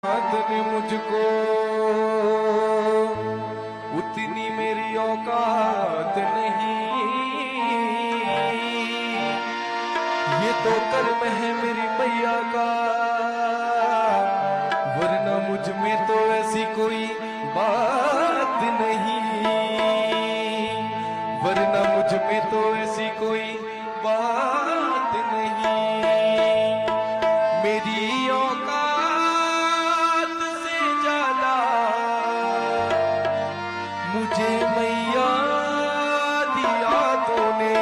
ने मुझको उतनी मेरी औकात नहीं, ये तो कर्म है मेरी मैया का, वरना मुझ में तो ऐसी कोई बात नहीं, वरना मुझ में तो ऐसी कोई बात नहीं। मेरी औकात से ज्यादा मुझे मैया दिया तूने,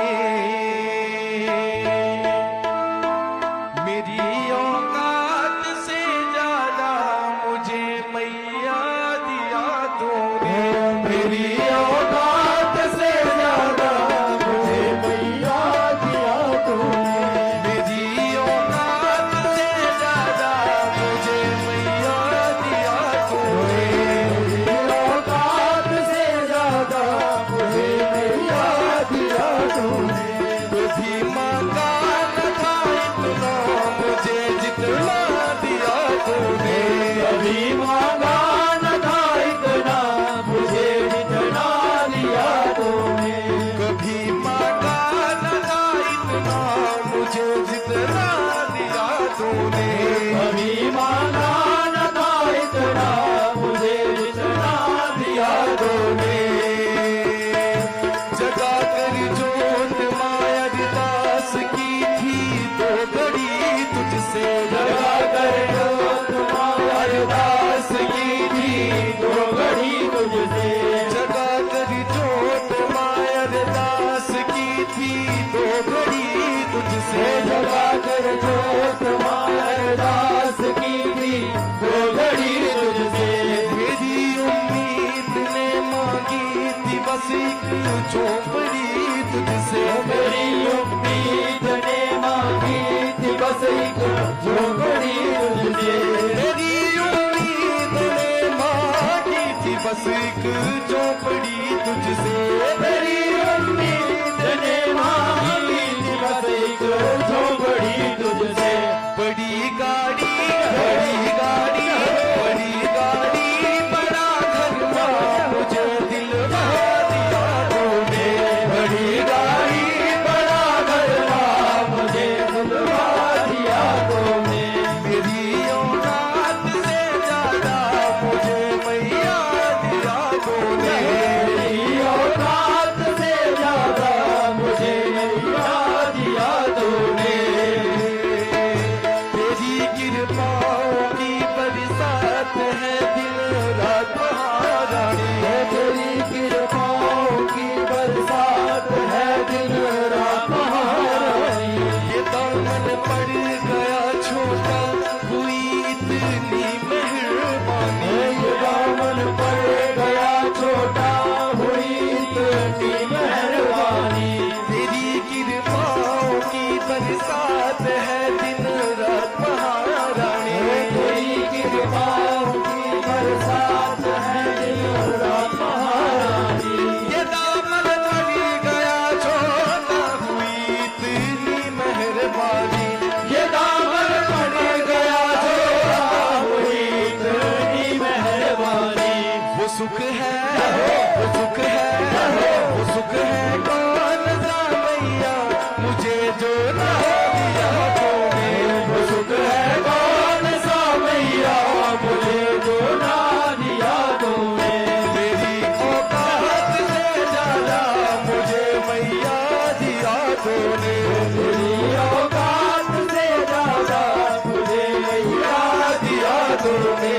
मेरी औकात से ज्यादा मुझे मैया दिया तूने, मेरी औकात से ज्यादा मुझे मैया दिया तूने, मेरी औकात से ज्यादा मुझे मैया दिया तूने, मेरी औकात से ज्यादा मुझे मैया दिया तूने। कभी मांगा न था इतना मुझे जितना दिया तूने, कभी मांगा न था इतना मुझे जितना दिया तूने, कभी मांगा न था इतना मुझे जितना दिया तूने, कभी मांगा न था इतना मुझे जितना दिया तूने। जगा कर जोत माया दास की थी तो घड़ी तुझसे, जगा कर जोत माया दास की थी तो घड़ी तुझसे, जगा कर जोत माया दास की थी तो घड़ी तुझसे, जगा कर जोत माया दास की थी तो घड़ी तुझसे। मेरी उम्मीद ने मांगी थी बस एक झोपड़ी तुझसे, मेरी उम्मीद ने मांगी थी बस एक झोपड़ी तुझसे, मेरी उम्मीद ने मांगी थी बस एक झोपड़ी तुझसे, मेरी उम्मीद ने मांगी थी बस एक झोपड़ी तुझसे। बड़ी गाड़ी बड़ी गाड़ी बड़ी गाड़ी बड़ा घर मुझे दिलवा दिया तूने, बड़ी गाड़ी बड़ा घर मुझे दिलवा दिया तूने। मेरी औकात से ज्यादा मुझे मैया दिया तूने, मेरी औकात से ज्यादा मुझे मैया दिया तूने। तेरी कृपाओं की बरसात है दिन रात महारानी, तेरी कृपाओं की बरसात है दिन रात महारानी। ये दामन पड़ गया छोटा हुई इतनी मेहरबानी, ये दामन पड़ गया छोटा हुई इतनी मेहरबानी। तेरी कृपाओं की बरसात है दिन रात महारानी, तेरी कृपाओं की बरसात है दिन रात महारानी। ये दामन पड़ गया छोटा हुई इतनी मेहरबानी, ये दामन पड़ गया छोटा हुई इतनी मेहरबानी। वो सुख है वो सुख है वो सुख है कौन सा मैया मुझे जो ना दिया तूने, वो सुख है कौन सा मैया मुझे जो ना दिया तूने। मेरी औकात से ज्यादा मुझे मैया दिया तूने, मेरी औकात से ज्यादा मुझे मैया दिया तूने।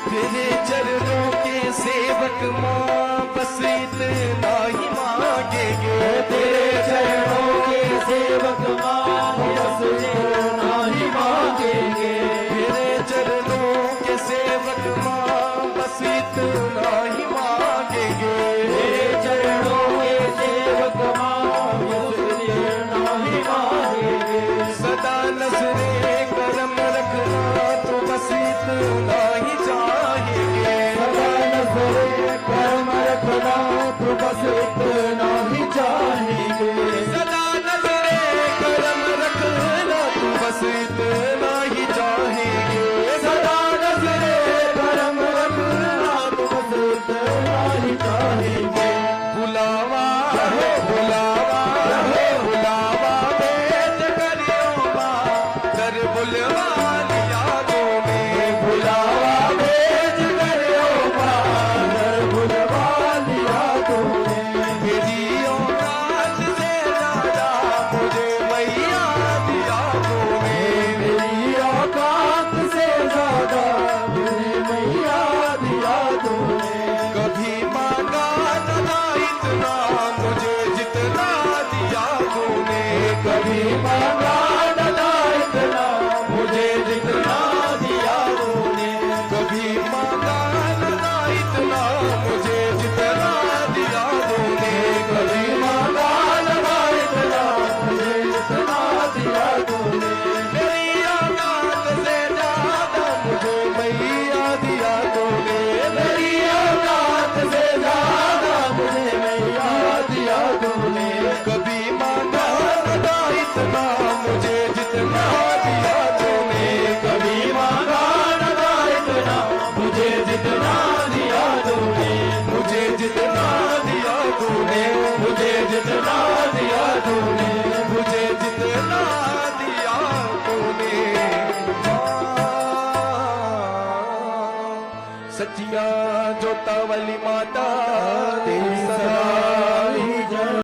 तेरे चरणों के सेवक माँ बस इतना ही मांगेंगे, तेरे चरणों के सेवक माँ बस इतना ही मांगेंगे, तेरे चरणों के सेवक माँ बस इतना ही मांगेंगे, तेरे चरणों के सेवक माँ बस इतना ही मांगेंगे। सदा नजरे करम रखना तो बस सचिया जोता वाली माता तेरी सदा